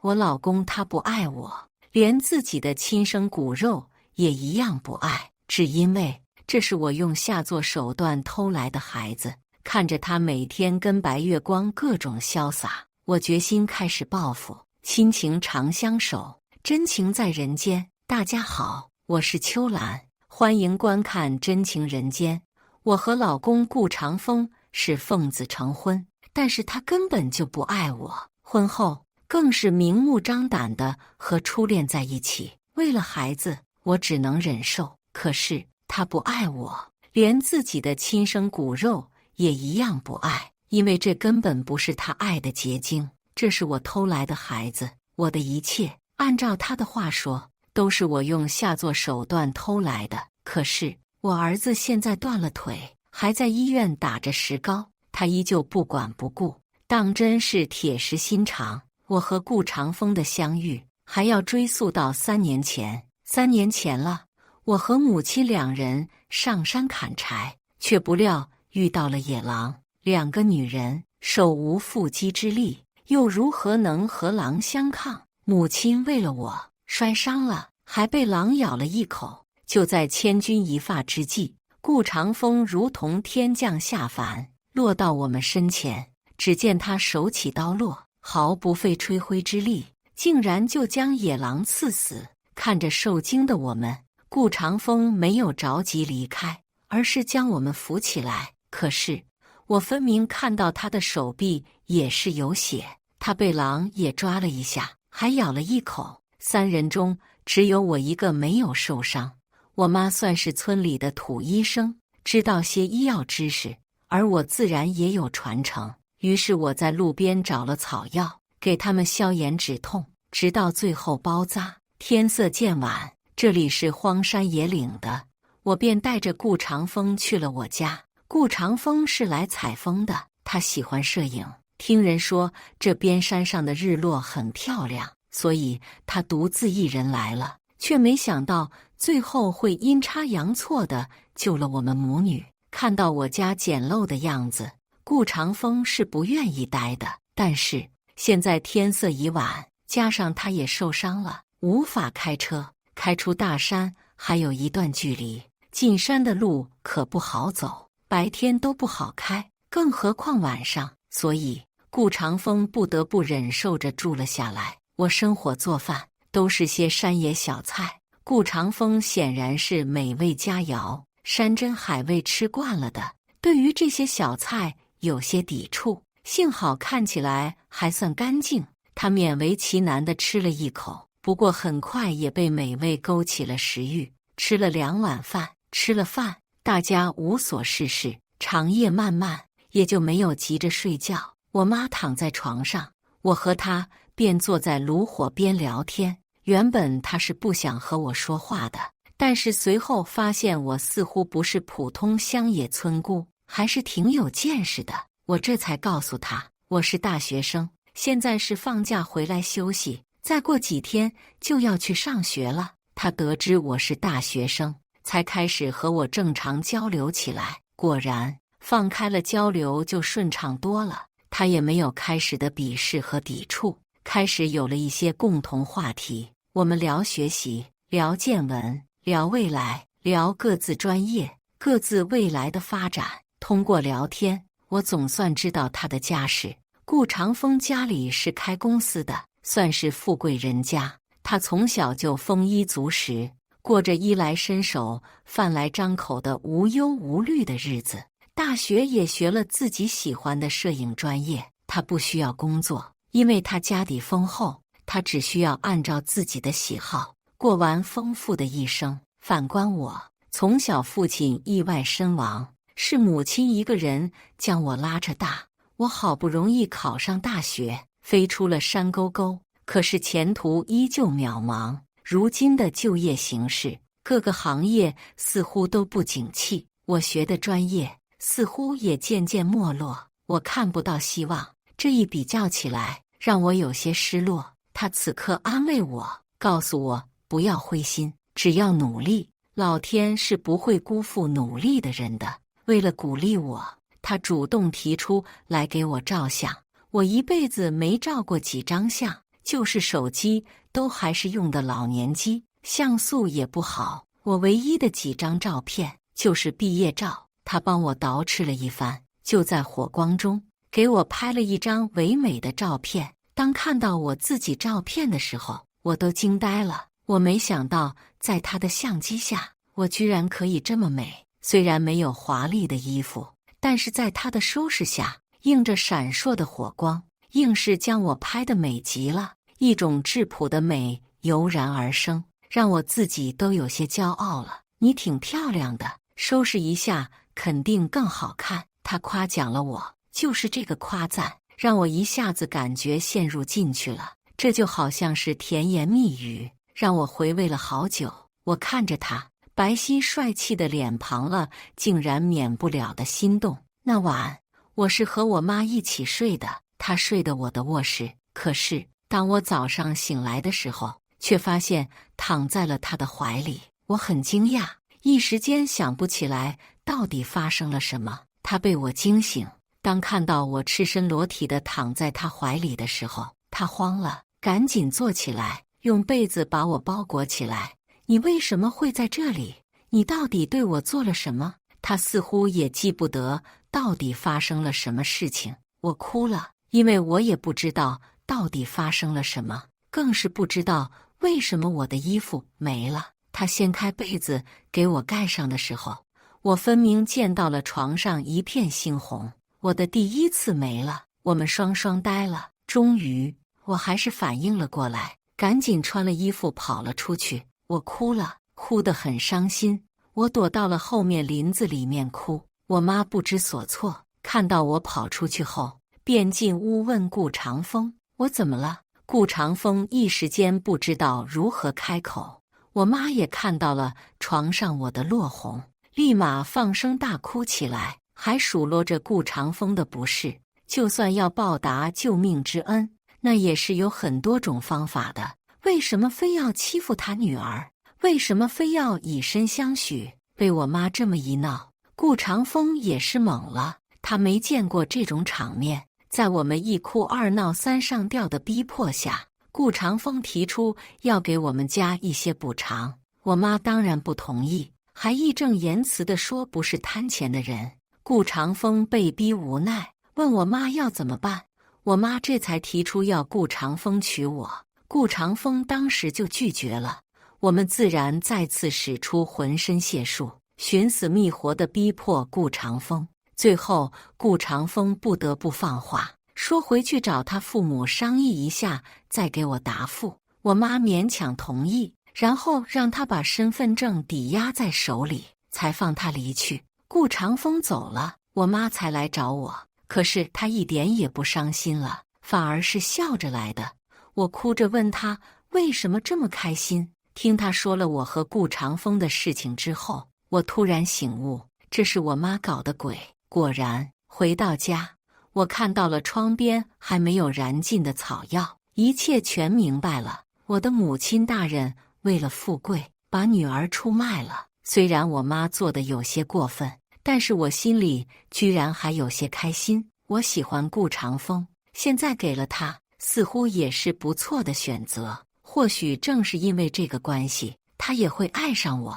我老公他不爱我，连自己的亲生骨肉也一样不爱，只因为这是我用下作手段偷来的孩子。看着他每天跟白月光各种潇洒，我决心开始报复。亲情长相守，真情在人间。大家好，我是秋兰，欢迎观看《真情人间》。我和老公顾长风是奉子成婚，但是他根本就不爱我。婚后更是明目张胆地和初恋在一起。为了孩子，我只能忍受。可是他不爱我，连自己的亲生骨肉也一样不爱，因为这根本不是他爱的结晶。这是我偷来的孩子，我的一切，按照他的话说，都是我用下作手段偷来的。可是我儿子现在断了腿，还在医院打着石膏，他依旧不管不顾，当真是铁石心肠。我和顾长风的相遇还要追溯到3年前。3年前了，我和母亲两人上山砍柴，却不料遇到了野狼。2个女人手无缚鸡之力，又如何能和狼相抗？母亲为了我摔伤了，还被狼咬了一口。就在千钧一发之际，顾长风如同天降下凡，落到我们身前。只见他手起刀落，毫不费吹灰之力，竟然就将野狼刺死。看着受惊的我们，顾长风没有着急离开，而是将我们扶起来。可是我分明看到他的手臂也是有血，他被狼也抓了一下，还咬了一口。3人中只有我一个没有受伤。我妈算是村里的土医生，知道些医药知识，而我自然也有传承。于是我在路边找了草药，给他们消炎止痛，直到最后包扎。天色渐晚，这里是荒山野岭的，我便带着顾长风去了我家。顾长风是来采风的，他喜欢摄影，听人说这边山上的日落很漂亮，所以他独自一人来了，却没想到最后会阴差阳错的救了我们母女。看到我家简陋的样子，顾长风是不愿意待的，但是现在天色已晚，加上他也受伤了，无法开车，开出大山还有一段距离，进山的路可不好走，白天都不好开，更何况晚上。所以顾长风不得不忍受着住了下来。我生火做饭都是些山野小菜，顾长风显然是美味佳肴，山珍海味吃惯了的，对于这些小菜有些抵触。幸好看起来还算干净，他勉为其难地吃了一口，不过很快也被美味勾起了食欲。吃了2碗饭，吃了饭，大家无所事事，长夜漫漫，也就没有急着睡觉。我妈躺在床上，我和她便坐在炉火边聊天。原本她是不想和我说话的，但是随后发现我似乎不是普通乡野村姑，还是挺有见识的。我这才告诉她，我是大学生，现在是放假回来休息，再过几天就要去上学了。她得知我是大学生，才开始和我正常交流起来。果然，放开了交流就顺畅多了。她也没有开始的鄙视和抵触，开始有了一些共同话题。我们聊学习，聊见闻，聊未来，聊各自专业，各自未来的发展。通过聊天，我总算知道他的家世。顾长风家里是开公司的，算是富贵人家。他从小就丰衣足食，过着衣来伸手、饭来张口的无忧无虑的日子。大学也学了自己喜欢的摄影专业，他不需要工作，因为他家底丰厚，他只需要按照自己的喜好过完丰富的一生。反观我，从小父亲意外身亡，是母亲一个人将我拉扯大。我好不容易考上大学，飞出了山沟沟，可是前途依旧渺茫。如今的就业形势，各个行业似乎都不景气，我学的专业似乎也渐渐没落，我看不到希望。这一比较起来，让我有些失落。他此刻安慰我，告诉我不要灰心，只要努力，老天是不会辜负努力的人的。为了鼓励我，他主动提出来给我照相。我一辈子没照过几张相，就是手机都还是用的老年机，像素也不好。我唯一的几张照片就是毕业照，他帮我捯饬了一番，就在火光中给我拍了一张唯美的照片。当看到我自己照片的时候，我都惊呆了。我没想到在他的相机下，我居然可以这么美。虽然没有华丽的衣服，但是在他的收拾下，映着闪烁的火光，硬是将我拍得美极了。一种质朴的美油然而生，让我自己都有些骄傲了。你挺漂亮的，收拾一下肯定更好看。他夸奖了我，就是这个夸赞让我一下子感觉陷入进去了，这就好像是甜言蜜语，让我回味了好久。我看着他白皙帅气的脸庞了，竟然免不了的心动。那晚我是和我妈一起睡的，她睡的我的卧室，可是当我早上醒来的时候，却发现躺在了她的怀里。我很惊讶，一时间想不起来到底发生了什么。她被我惊醒，当看到我赤身裸体的躺在她怀里的时候，她慌了，赶紧坐起来，用被子把我包裹起来。你为什么会在这里？你到底对我做了什么？她似乎也记不得到底发生了什么事情。我哭了，因为我也不知道到底发生了什么，更是不知道为什么我的衣服没了。她掀开被子给我盖上的时候，我分明见到了床上一片猩红。我的第一次没了，我们双双呆了。终于，我还是反应了过来，赶紧穿了衣服跑了出去。我哭了，哭得很伤心。我躲到了后面林子里面哭。我妈不知所措，看到我跑出去后，便进屋问顾长风：“我怎么了？”顾长风一时间不知道如何开口。我妈也看到了床上我的落红，立马放声大哭起来，还数落着顾长风的不是。就算要报答救命之恩，那也是有很多种方法的。为什么非要欺负他女儿？为什么非要以身相许？被我妈这么一闹，顾长风也是懵了。他没见过这种场面。在我们一哭二闹三上吊的逼迫下，顾长风提出要给我们家一些补偿。我妈当然不同意，还义正言辞地说不是贪钱的人。顾长风被逼无奈，问我妈要怎么办。我妈这才提出要顾长风娶我。顾长风当时就拒绝了，我们自然再次使出浑身解数，寻死觅活地逼迫顾长风。最后，顾长风不得不放话，说回去找他父母商议一下，再给我答复。我妈勉强同意，然后让他把身份证抵押在手里，才放他离去。顾长风走了，我妈才来找我，可是她一点也不伤心了，反而是笑着来的。我哭着问他为什么这么开心。听他说了我和顾长风的事情之后，我突然醒悟，这是我妈搞的鬼。果然，回到家，我看到了窗边还没有燃尽的草药，一切全明白了。我的母亲大人为了富贵，把女儿出卖了。虽然我妈做的有些过分，但是我心里居然还有些开心。我喜欢顾长风，现在给了他，似乎也是不错的选择。或许正是因为这个关系，他也会爱上我，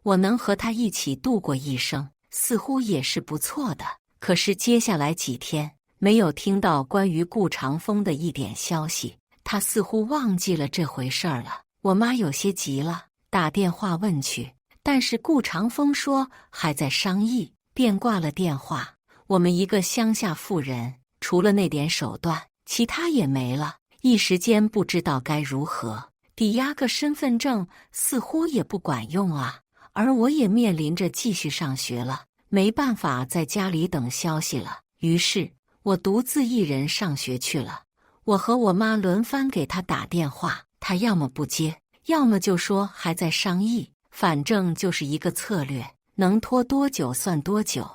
我能和他一起度过一生，似乎也是不错的。可是接下来几天没有听到关于顾长风的一点消息，他似乎忘记了这回事儿了。我妈有些急了，打电话问去，但是顾长风说还在商议，便挂了电话。我们一个乡下妇人，除了那点手段，其他也没了，一时间不知道该如何。抵押个身份证似乎也不管用啊，而我也面临着继续上学了，没办法在家里等消息了。于是我独自一人上学去了。我和我妈轮番给她打电话，她要么不接，要么就说还在商议，反正就是一个策略，能拖多久算多久。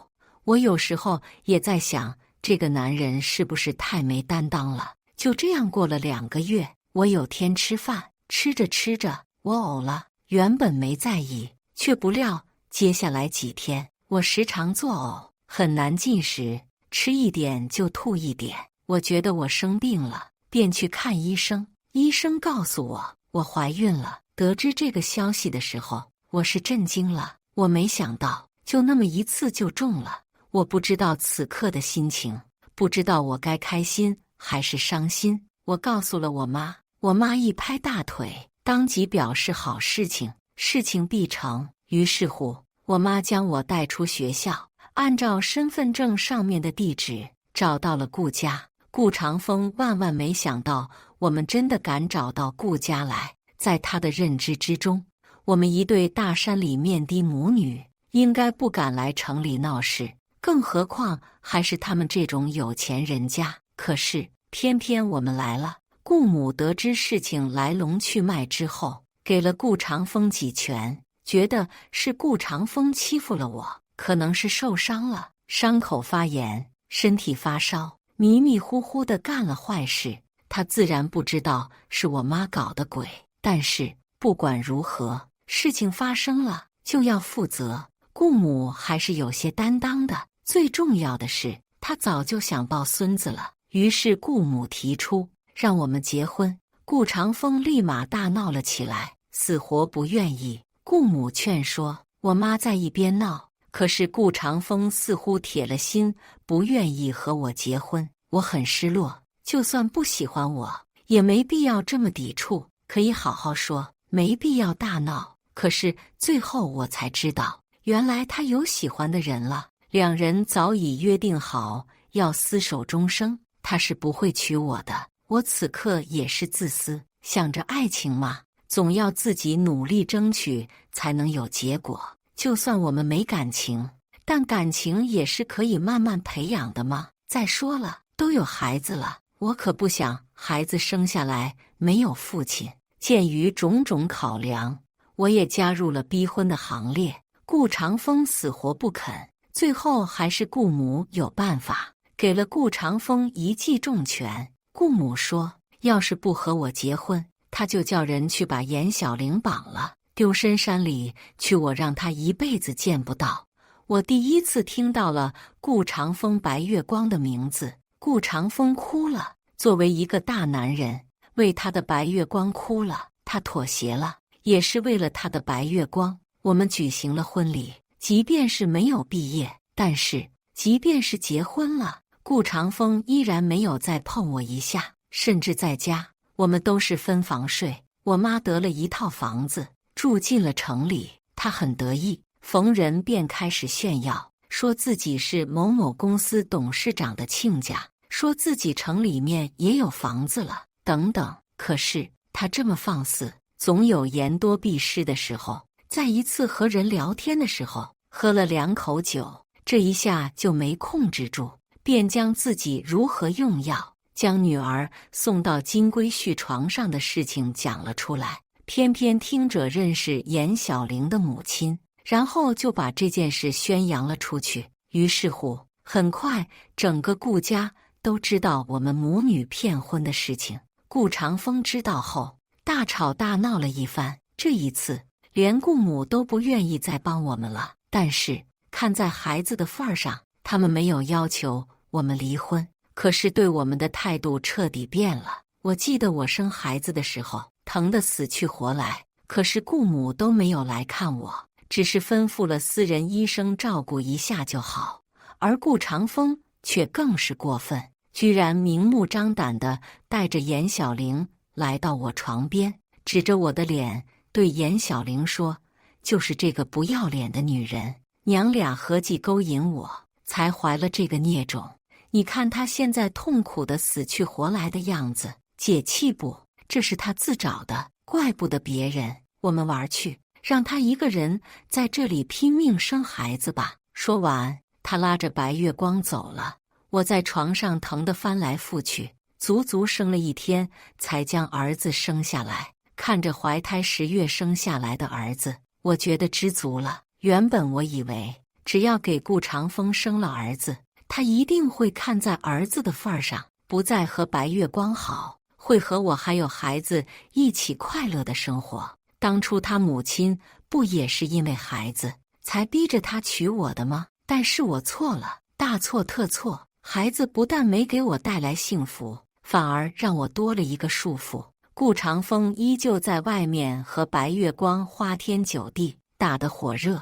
我有时候也在想，这个男人是不是太没担当了。就这样过了2个月，我有天吃饭，吃着吃着我呕了，原本没在意，却不料接下来几天我时常作呕，很难进食，吃一点就吐一点。我觉得我生病了，便去看医生。医生告诉我怀孕了。得知这个消息的时候，我是震惊了。我没想到就那么一次就中了。我不知道此刻的心情，不知道我该开心还是伤心。我告诉了我妈，我妈一拍大腿，当即表示好事情，事情必成。于是乎，我妈将我带出学校，按照身份证上面的地址找到了顾家。顾长风万万没想到我们真的敢找到顾家来。在他的认知之中，我们一对大山里面的母女应该不敢来城里闹事，更何况还是他们这种有钱人家。可是偏偏我们来了。顾母得知事情来龙去脉之后，给了顾长风几拳，觉得是顾长风欺负了我，可能是受伤了，伤口发炎，身体发烧，迷迷糊糊的干了坏事。他自然不知道是我妈搞的鬼。但是不管如何，事情发生了就要负责。顾母还是有些担当的，最重要的是她早就想抱孙子了。于是顾母提出让我们结婚，顾长风立马大闹了起来，死活不愿意。顾母劝说，我妈在一边闹，可是顾长风似乎铁了心不愿意和我结婚。我很失落，就算不喜欢我，也没必要这么抵触，可以好好说，没必要大闹。可是最后我才知道，原来他有喜欢的人了，两人早已约定好要厮守终生，他是不会娶我的。我此刻也是自私，想着爱情嘛，总要自己努力争取才能有结果。就算我们没感情，但感情也是可以慢慢培养的嘛。再说了，都有孩子了，我可不想孩子生下来没有父亲。鉴于种种考量，我也加入了逼婚的行列。顾长风死活不肯，最后还是顾母有办法，给了顾长风一记重拳。顾母说，要是不和我结婚，他就叫人去把严小玲绑了，丢深山里去，我让他一辈子见不到。我第一次听到了顾长风白月光的名字，顾长风哭了。作为一个大男人，为他的白月光哭了，他妥协了，也是为了他的白月光。我们举行了婚礼，即便是没有毕业，但是即便是结婚了，顾长风依然没有再碰我一下，甚至在家我们都是分房睡。我妈得了一套房子，住进了城里，她很得意，逢人便开始炫耀，说自己是某某公司董事长的亲家，说自己城里面也有房子了等等。可是他这么放肆，总有言多必失的时候。在一次和人聊天的时候，喝了2口酒，这一下就没控制住，便将自己如何用药将女儿送到金龟婿床上的事情讲了出来。偏偏听者认识严小玲的母亲，然后就把这件事宣扬了出去。于是乎，很快整个顾家都知道我们母女骗婚的事情。顾长风知道后，大吵大闹了一番。这一次连顾母都不愿意再帮我们了，但是看在孩子的份上，他们没有要求我们离婚，可是对我们的态度彻底变了。我记得我生孩子的时候，疼得死去活来，可是顾母都没有来看我，只是吩咐了私人医生照顾一下就好。而顾长风却更是过分，居然明目张胆地带着严小玲来到我床边，指着我的脸对严小玲说，就是这个不要脸的女人，娘俩合计勾引我，才怀了这个孽种。你看她现在痛苦的死去活来的样子，解气不？这是她自找的，怪不得别人。我们玩去，让她一个人在这里拼命生孩子吧。说完，她拉着白月光走了。我在床上疼得翻来覆去，足足生了1天才将儿子生下来。看着怀胎10月生下来的儿子，我觉得知足了。原本我以为只要给顾长风生了儿子，他一定会看在儿子的份上，不再和白月光好，会和我还有孩子一起快乐的生活。当初他母亲不也是因为孩子才逼着他娶我的吗？但是我错了，大错特错。孩子不但没给我带来幸福，反而让我多了一个束缚。顾长风依旧在外面和白月光花天酒地，打得火热，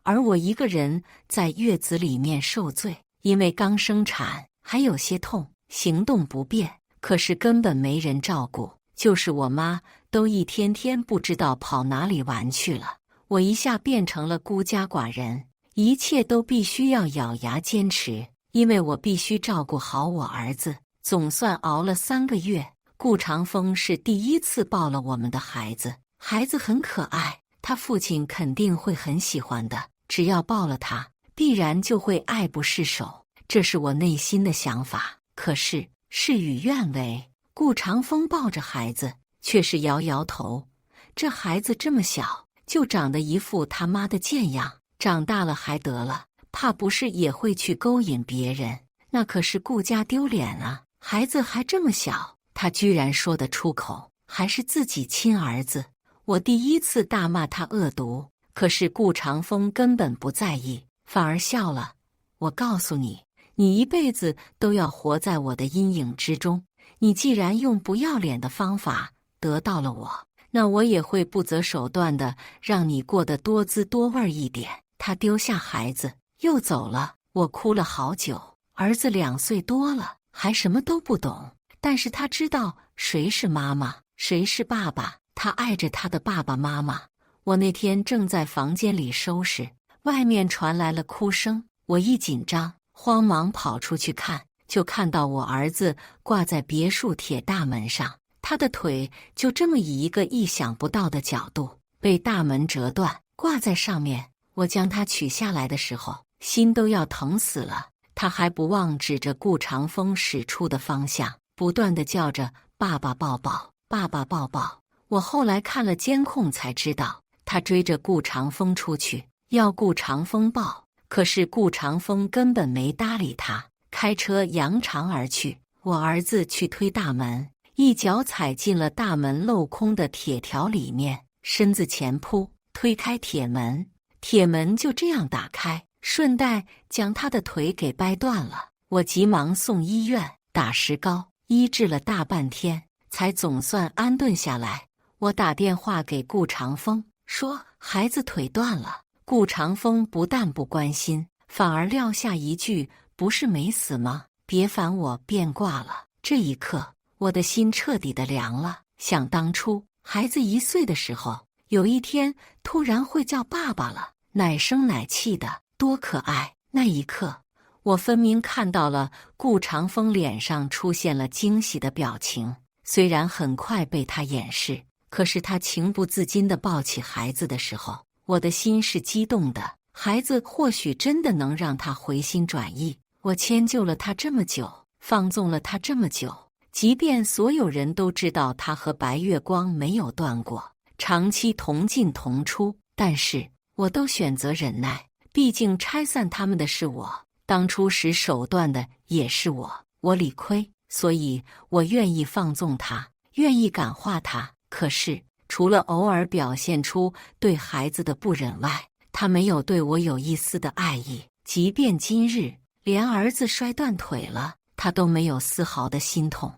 而我一个人在月子里面受罪，因为刚生产，还有些痛，行动不便，可是根本没人照顾，就是我妈都一天天不知道跑哪里玩去了。我一下变成了孤家寡人，一切都必须要咬牙坚持，因为我必须照顾好我儿子。总算熬了3个月，顾长风是第一次抱了我们的孩子，孩子很可爱，他父亲肯定会很喜欢的，只要抱了他，必然就会爱不释手，这是我内心的想法。可是事与愿违，顾长风抱着孩子，却是摇摇头，这孩子这么小，就长得一副他妈的贱样，长大了还得了，怕不是也会去勾引别人，那可是顾家丢脸啊！孩子还这么小，他居然说得出口，还是自己亲儿子。我第一次大骂他恶毒，可是顾长风根本不在意，反而笑了。我告诉你，你一辈子都要活在我的阴影之中。你既然用不要脸的方法得到了我，那我也会不择手段的让你过得多滋多味一点。他丢下孩子又走了，我哭了好久。儿子2岁多了，还什么都不懂，但是他知道谁是妈妈，谁是爸爸，他爱着他的爸爸妈妈。我那天正在房间里收拾，外面传来了哭声，我一紧张，慌忙跑出去看，就看到我儿子挂在别墅铁大门上，他的腿就这么以一个意想不到的角度被大门折断，挂在上面。我将他取下来的时候，心都要疼死了。他还不忘指着顾长风使出的方向，不断地叫着爸爸抱抱，爸爸抱抱。我后来看了监控才知道，他追着顾长风出去，要顾长风抱，可是顾长风根本没搭理他，开车扬长而去。我儿子去推大门，一脚踩进了大门镂空的铁条里面，身子前扑，推开铁门，铁门就这样打开，顺带将他的腿给掰断了。我急忙送医院打石膏，医治了大半天，才总算安顿下来。我打电话给顾长风，说孩子腿断了。顾长风不但不关心，反而撂下一句：“不是没死吗？别烦我。”便挂了。这一刻，我的心彻底的凉了。想当初，孩子1岁的时候，有一天突然会叫爸爸了，奶声奶气的，多可爱！那一刻，我分明看到了顾长风脸上出现了惊喜的表情，虽然很快被他掩饰，可是他情不自禁地抱起孩子的时候，我的心是激动的。孩子或许真的能让他回心转意。我迁就了他这么久，放纵了他这么久，即便所有人都知道他和白月光没有断过，长期同进同出，但是我都选择忍耐。毕竟拆散他们的是我，当初使手段的也是我，我理亏，所以我愿意放纵他，愿意感化他。可是除了偶尔表现出对孩子的不忍外，他没有对我有一丝的爱意。即便今日连儿子摔断腿了，他都没有丝毫的心痛。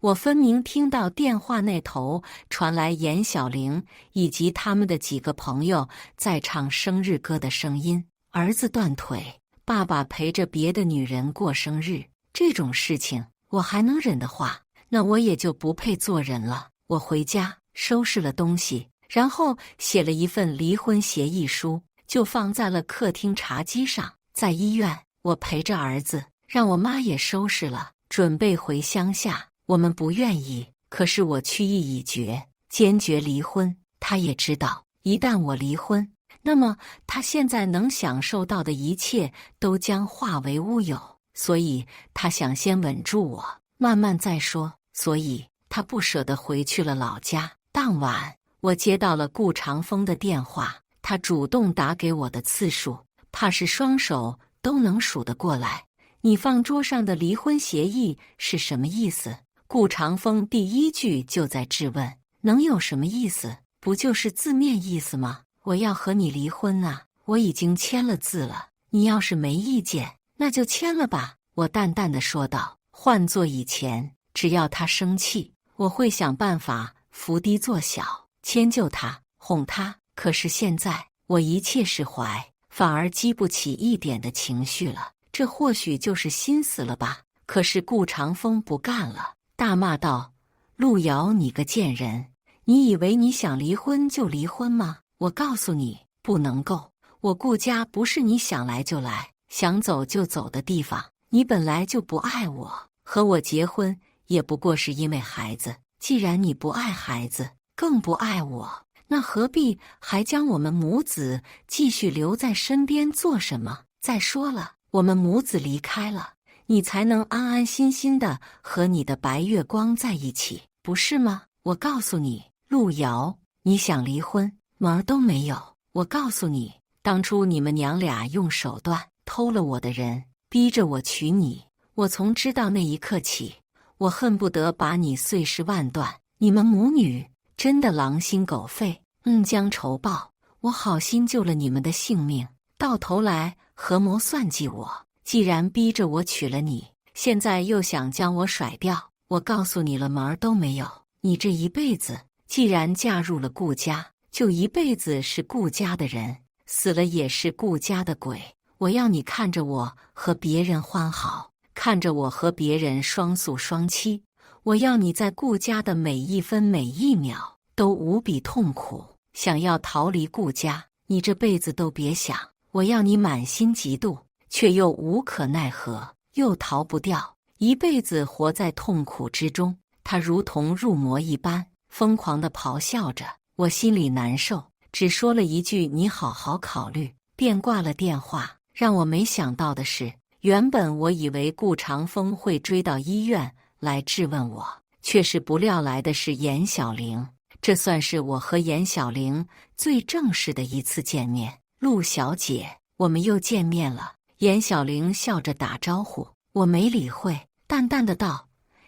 我分明听到电话那头传来严小玲以及他们的几个朋友在唱生日歌的声音。儿子断腿，爸爸陪着别的女人过生日，这种事情我还能忍的话，那我也就不配做人了。我回家收拾了东西，然后写了一份离婚协议书，就放在了客厅茶几上。在医院，我陪着儿子，让我妈也收拾了，准备回乡下。我们不愿意，可是我去意已决，坚决离婚。他也知道，一旦我离婚，那么他现在能享受到的一切都将化为乌有，所以他想先稳住我，慢慢再说。所以他不舍得回去了老家。当晚，我接到了顾长风的电话，他主动打给我的次数，怕是双手都能数得过来。你放桌上的离婚协议是什么意思？顾长风第一句就在质问，能有什么意思？不就是字面意思吗？我要和你离婚啊，我已经签了字了，你要是没意见，那就签了吧。我淡淡的说道。换做以前，只要他生气，我会想办法伏低做小，迁就他，哄他。可是现在我一切释怀，反而激不起一点的情绪了。这或许就是心死了吧。可是顾长风不干了，大骂道：陆遥，你个贱人，你以为你想离婚就离婚吗？我告诉你，不能够。我顾家不是你想来就来，想走就走的地方。你本来就不爱我，和我结婚也不过是因为孩子。既然你不爱孩子，更不爱我，那何必还将我们母子继续留在身边做什么？再说了，我们母子离开了，你才能安安心心的和你的白月光在一起，不是吗？我告诉你，陆遥，你想离婚，门儿都没有。我告诉你，当初你们娘俩用手段偷了我的人，逼着我娶你。我从知道那一刻起，我恨不得把你碎尸万段。你们母女真的狼心狗肺，将仇报。我好心救了你们的性命，到头来合谋算计我。既然逼着我娶了你，现在又想将我甩掉，我告诉你了，门儿都没有。你这一辈子既然嫁入了顾家，就一辈子是顾家的人，死了也是顾家的鬼。我要你看着我和别人欢好，看着我和别人双宿双栖。我要你在顾家的每一分每一秒都无比痛苦，想要逃离顾家，你这辈子都别想。我要你满心嫉妒，却又无可奈何，又逃不掉，一辈子活在痛苦之中。他如同入魔一般，疯狂地咆哮着。我心里难受，只说了一句你好好考虑，便挂了电话。让我没想到的是，原本我以为顾长风会追到医院来质问我，却是不料来的是严小玲。这算是我和严小玲最正式的一次见面。陆小姐，我们又见面了。严小玲笑着打招呼，我没理会，淡淡的道：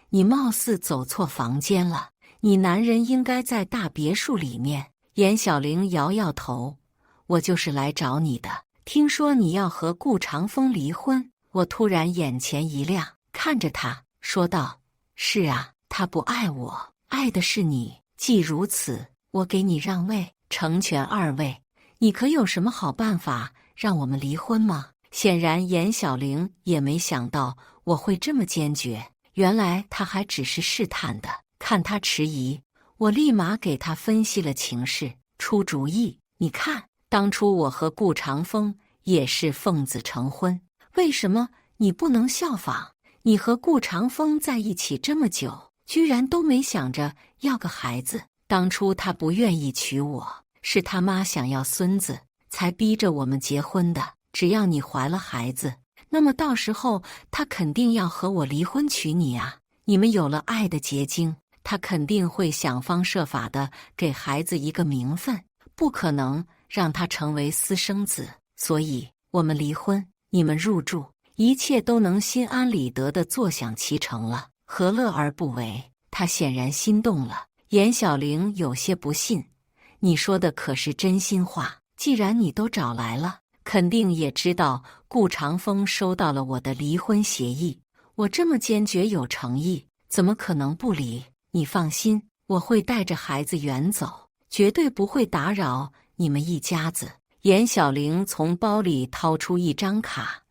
你貌似走错房间了，你男人应该在大别墅里面。严小玲摇摇头，我就是来找你的。听说你要和顾长风离婚。我突然眼前一亮，看着他说道：是啊，他不爱我，爱的是你。既如此，我给你让位，成全二位。你可有什么好办法让我们离婚吗？显然严小玲也没想到我会这么坚决，原来他还只是试探的。看他迟疑，我立马给他分析了情势，出主意。你看，当初我和顾长风也是奉子成婚，为什么你不能效仿？你和顾长风在一起这么久，居然都没想着要个孩子。当初他不愿意娶我，是他妈想要孙子，才逼着我们结婚的。只要你怀了孩子，那么到时候他肯定要和我离婚娶你啊。你们有了爱的结晶，他肯定会想方设法的给孩子一个名分，不可能让他成为私生子。所以我们离婚，你们入住，一切都能心安理得的坐享其成了，何乐而不为？他显然心动了。严小玲有些不信，你说的可是真心话？既然你都找来了，肯定也知道顾长风收到了我的离婚协议。我这么坚决有诚意，怎么可能不离？你放心，我会带着孩子远走，绝对不会打扰你们一家子。严小玲从包里掏出一张卡，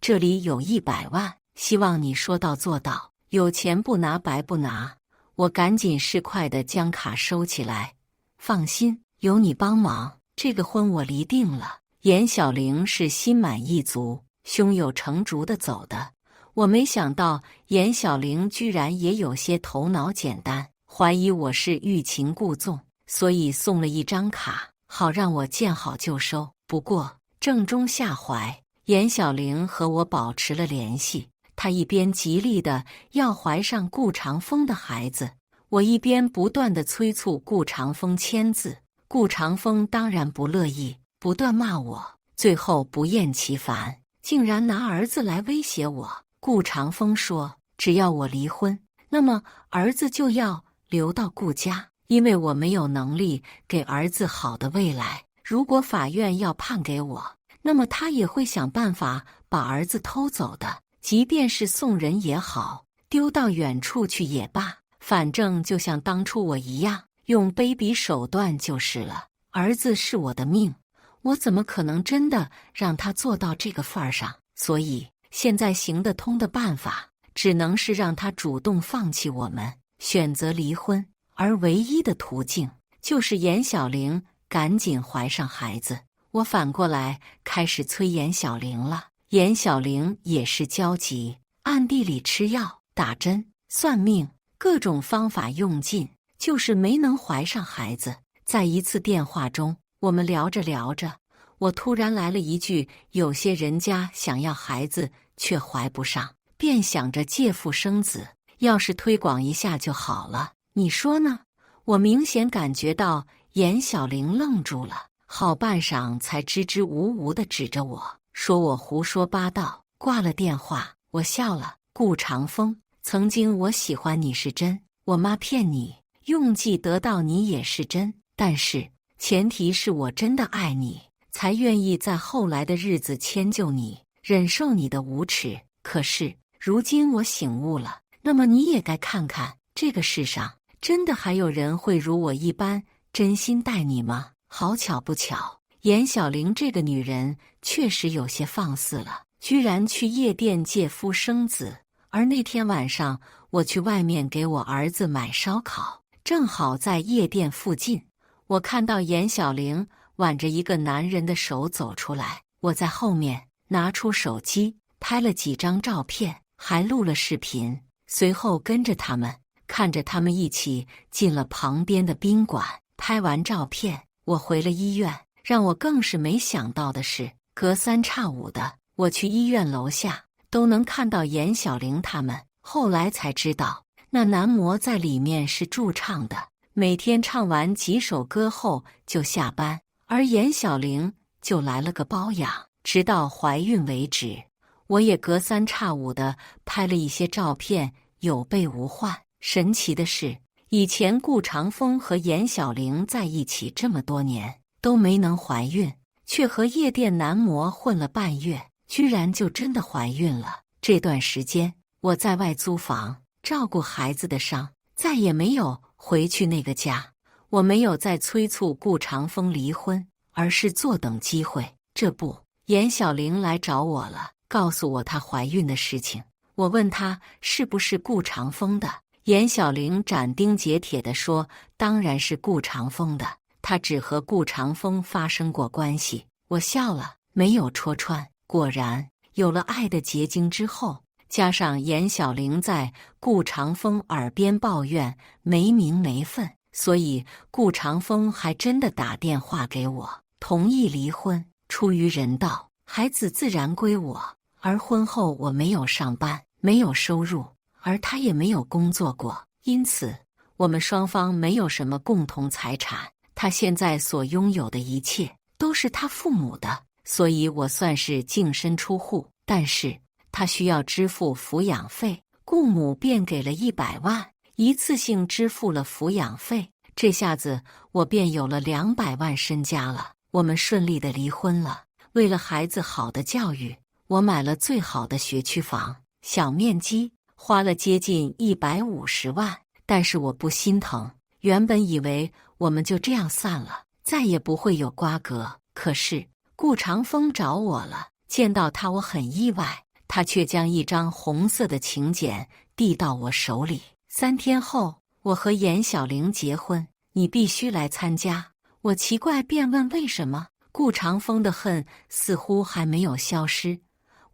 这里有100万，希望你说到做到，有钱不拿白不拿。我赶紧市侩地将卡收起来。放心，有你帮忙，这个婚我离定了。严小玲是心满意足，胸有成竹地走的。我没想到严小玲居然也有些头脑简单，怀疑我是欲擒故纵，所以送了一张卡，好让我见好就收。不过正中下怀，严小玲和我保持了联系。她一边极力的要怀上顾长风的孩子，我一边不断的催促顾长风签字。顾长风当然不乐意，不断骂我，最后不厌其烦，竟然拿儿子来威胁我。顾长风说，只要我离婚，那么儿子就要留到顾家，因为我没有能力给儿子好的未来。如果法院要判给我，那么他也会想办法把儿子偷走的，即便是送人也好，丢到远处去也罢，反正就像当初我一样，用卑鄙手段就是了。儿子是我的命，我怎么可能真的让他做到这个份儿上？所以现在行得通的办法，只能是让他主动放弃我们，选择离婚。而唯一的途径，就是严小玲赶紧怀上孩子。我反过来开始催严小玲了。严小玲也是焦急，暗地里吃药、打针、算命，各种方法用尽，就是没能怀上孩子。在一次电话中，我们聊着聊着，我突然来了一句：有些人家想要孩子却怀不上，便想着借腹生子，要是推广一下就好了，你说呢？我明显感觉到严小玲愣住了，好半晌才支支吾吾地指着我，说我胡说八道。挂了电话，我笑了。顾长风，曾经我喜欢你是真，我妈骗你，用计得到你也是真，但是前提是我真的爱你，才愿意在后来的日子迁就你，忍受你的无耻。可是如今我醒悟了，那么你也该看看，这个世上真的还有人会如我一般真心待你吗？好巧不巧，严小玲这个女人确实有些放肆了，居然去夜店借夫生子。而那天晚上，我去外面给我儿子买烧烤，正好在夜店附近，我看到严小玲挽着一个男人的手走出来，我在后面拿出手机拍了几张照片，还录了视频，随后跟着他们，看着他们一起进了旁边的宾馆。拍完照片，我回了医院。让我更是没想到的是，隔三差五的，我去医院楼下都能看到严小玲他们。后来才知道，那男模在里面是驻唱的，每天唱完几首歌后就下班，而严小玲就来了个包养，直到怀孕为止。我也隔三差五的拍了一些照片，有备无患。神奇的是，以前顾长风和严小玲在一起这么多年都没能怀孕，却和夜店男模混了半月，居然就真的怀孕了。这段时间我在外租房照顾孩子的伤，再也没有回去那个家。我没有再催促顾长风离婚，而是坐等机会。这不，严小玲来找我了，告诉我她怀孕的事情。我问她是不是顾长风的，严小玲斩钉截铁地说当然是顾长风的，她只和顾长风发生过关系。我笑了，没有戳穿。果然，有了爱的结晶之后，加上严小玲在顾长风耳边抱怨没名没分，所以顾长风还真的打电话给我，同意离婚。出于人道，孩子自然归我。而婚后我没有上班，没有收入，而他也没有工作过，因此我们双方没有什么共同财产。他现在所拥有的一切都是他父母的，所以我算是净身出户。但是他需要支付抚养费，顾母便给了100万，一次性支付了抚养费。这下子我便有了200万身家了。我们顺利的离婚了。为了孩子好的教育，我买了最好的学区房，小面积，花了接近150万。但是我不心疼，原本以为我们就这样散了，再也不会有瓜葛。可是顾长风找我了，见到他我很意外，他却将一张红色的请柬递到我手里。3天后，我和严小玲结婚，你必须来参加。我奇怪便问为什么？顾长风的恨似乎还没有消失。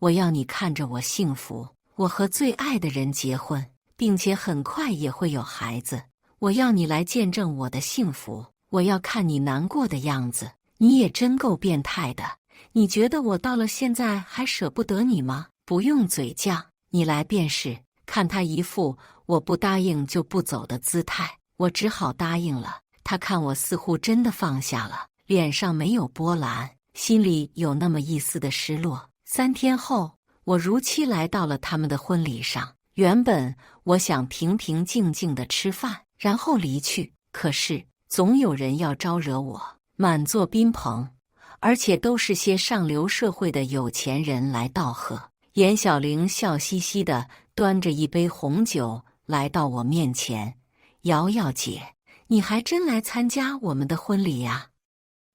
我要你看着我幸福，我和最爱的人结婚，并且很快也会有孩子。我要你来见证我的幸福，我要看你难过的样子。你也真够变态的，你觉得我到了现在还舍不得你吗？不用嘴犟，你来便是。看他一副我不答应就不走的姿态，我只好答应了。他看我似乎真的放下了，脸上没有波澜，心里有那么一丝的失落。3天后，我如期来到了他们的婚礼上。原本我想平平静静的吃饭，然后离去，可是总有人要招惹我。满座宾朋，而且都是些上流社会的有钱人来道贺。严小玲笑嘻嘻地端着一杯红酒来到我面前，瑶瑶姐，你还真来参加我们的婚礼呀？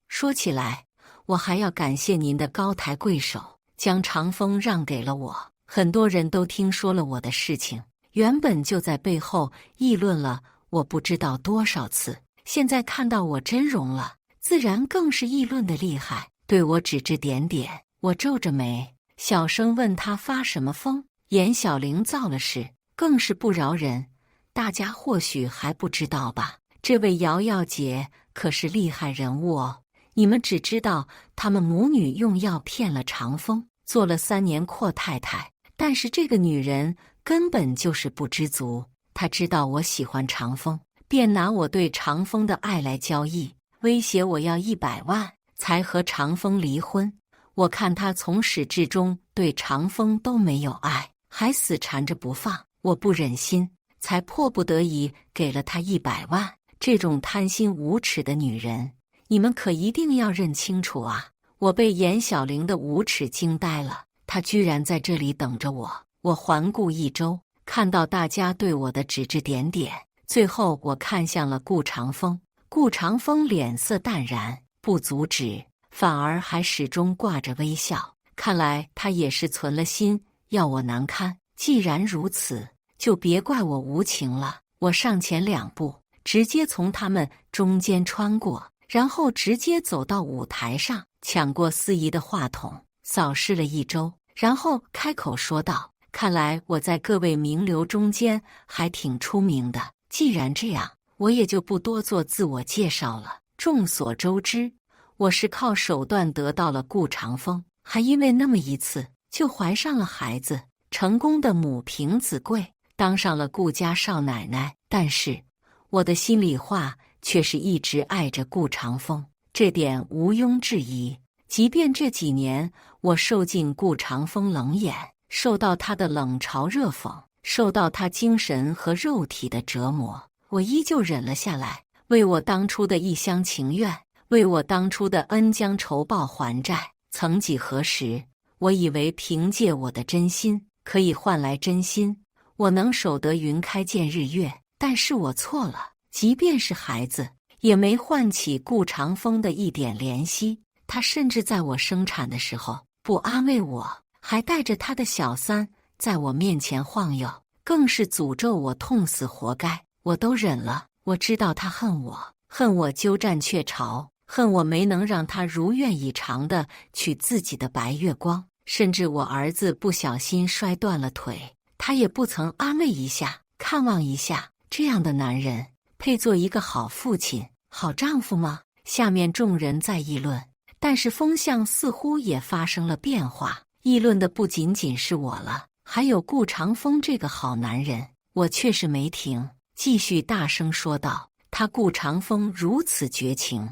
说起来，我还要感谢您的高抬贵手，将长风让给了我。很多人都听说了我的事情，原本就在背后议论了我不知道多少次，现在看到我真容了，自然更是议论的厉害，对我指指点点。我皱着眉，小声问他发什么疯。严小玲造了事，更是不饶人。大家或许还不知道吧，这位瑶瑶姐可是厉害人物哦。你们只知道他们母女用药骗了长风，做了3年阔太太。但是这个女人根本就是不知足，她知道我喜欢长风，便拿我对长风的爱来交易，威胁我要100万才和长风离婚。我看她从始至终对长风都没有爱，还死缠着不放，我不忍心，才迫不得已给了她100万。这种贪心无耻的女人，你们可一定要认清楚啊！我被严小玲的无耻惊呆了。他居然在这里等着我。我环顾一周，看到大家对我的指指点点，最后我看向了顾长风。顾长风脸色淡然，不阻止，反而还始终挂着微笑。看来他也是存了心要我难堪。既然如此，就别怪我无情了。我上前2步，直接从他们中间穿过，然后直接走到舞台上，抢过司仪的话筒，扫视了一周，然后开口说道：看来我在各位名流中间还挺出名的，既然这样，我也就不多做自我介绍了。众所周知，我是靠手段得到了顾长风，还因为那么一次就怀上了孩子，成功的母凭子贵，当上了顾家少奶奶。但是我的心里话却是一直爱着顾长风，这点毋庸置疑。即便这几年我受尽顾长风冷眼，受到他的冷嘲热讽，受到他精神和肉体的折磨，我依旧忍了下来，为我当初的一厢情愿，为我当初的恩将仇报还债。曾几何时，我以为凭借我的真心可以换来真心，我能守得云开见日月。但是我错了，即便是孩子，也没唤起顾长风的一点怜惜。他甚至在我生产的时候不安慰我，还带着他的小三在我面前晃悠，更是诅咒我痛死活该。我都忍了，我知道他恨我，恨我鸠占鹊巢，恨我没能让他如愿以偿地娶自己的白月光。甚至我儿子不小心摔断了腿，他也不曾安慰一下，看望一下。这样的男人配做一个好父亲、好丈夫吗？下面众人在议论，但是风向似乎也发生了变化，议论的不仅仅是我了，还有顾长风这个好男人。我却是没停，继续大声说道：他顾长风如此绝情，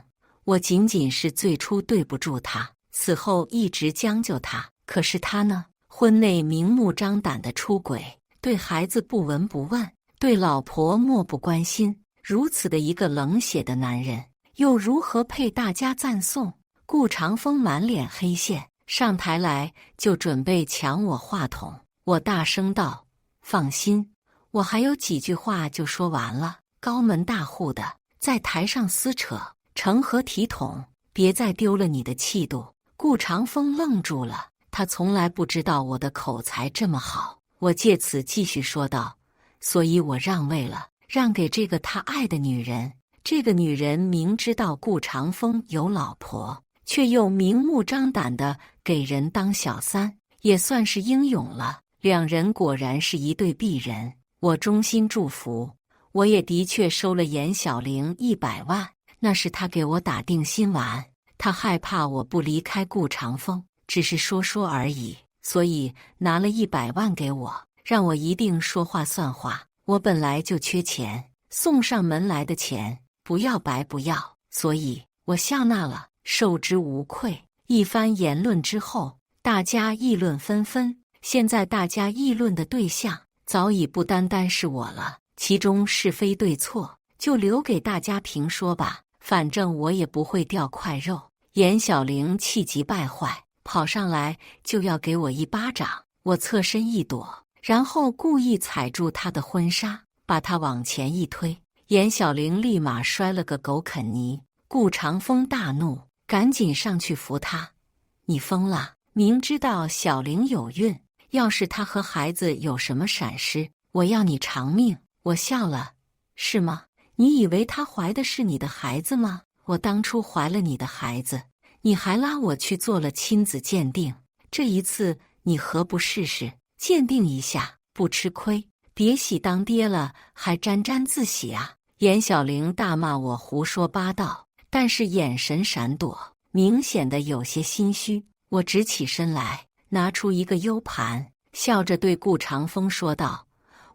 我仅仅是最初对不住他，此后一直将就他。可是他呢，婚内明目张胆的出轨，对孩子不闻不问，对老婆漠不关心。如此的一个冷血的男人，又如何配大家赞颂？顾长风满脸黑线，上台来就准备抢我话筒。我大声道：放心，我还有几句话就说完了。高门大户的在台上撕扯，成何体统？别再丢了你的气度。顾长风愣住了，他从来不知道我的口才这么好。我借此继续说道：所以我让位了，让给这个他爱的女人。这个女人明知道顾长风有老婆，却又明目张胆地给人当小三，也算是英勇了。两人果然是一对璧人，我衷心祝福。我也的确收了严小玲100万，那是他给我打定心丸，他害怕我不离开顾长风，只是说说而已，所以拿了100万给我，让我一定说话算话。我本来就缺钱，送上门来的钱不要白不要，所以我笑纳了，受之无愧。一番言论之后，大家议论纷纷。现在大家议论的对象早已不单单是我了，其中是非对错就留给大家评说吧，反正我也不会掉块肉。严小玲气急败坏，跑上来就要给我一巴掌，我侧身一躲，然后故意踩住她的婚纱，把她往前一推。严小玲立马摔了个狗啃泥。顾长风大怒，赶紧上去扶她。你疯了！明知道小玲有孕，要是她和孩子有什么闪失，我要你偿命！我笑了，是吗？你以为她怀的是你的孩子吗？我当初怀了你的孩子，你还拉我去做了亲子鉴定，这一次你何不试试鉴定一下，不吃亏？别喜当爹了，还沾沾自喜啊！严小玲大骂我胡说八道，但是眼神闪躲，明显的有些心虚。我直起身来，拿出一个 U 盘，笑着对顾长风说道：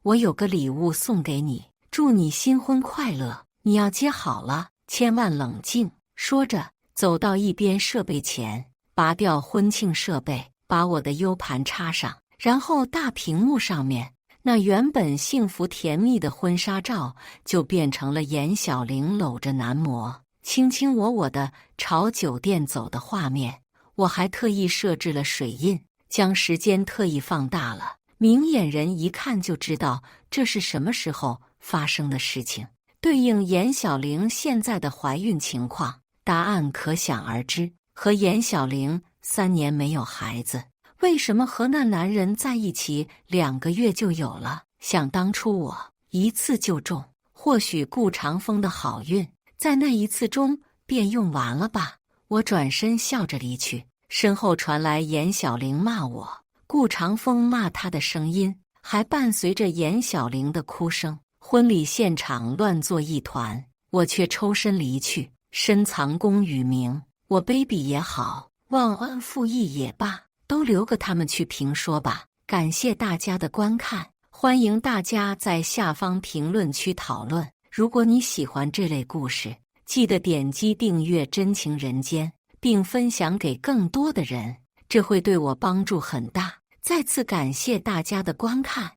我有个礼物送给你，祝你新婚快乐，你要接好了，千万冷静。说着走到一边设备前，拔掉婚庆设备，把我的 U 盘插上，然后大屏幕上面那原本幸福甜蜜的婚纱照就变成了严小玲搂着男模卿卿我我的朝酒店走的画面。我还特意设置了水印，将时间特意放大了，明眼人一看就知道这是什么时候发生的事情。对应严小玲现在的怀孕情况，答案可想而知。和严小玲3年没有孩子，为什么和那男人在一起2个月就有了？想当初我一次就中，或许顾长风的好运在那一次中便用完了吧。我转身笑着离去，身后传来严小玲骂我，顾长风骂她的声音还伴随着严小玲的哭声。婚礼现场乱作一团，我却抽身离去，深藏功与名。我卑鄙也好，忘恩负义也罢，都留给他们去评说吧。感谢大家的观看，欢迎大家在下方评论区讨论。如果你喜欢这类故事，记得点击订阅真情人间，并分享给更多的人，这会对我帮助很大。再次感谢大家的观看。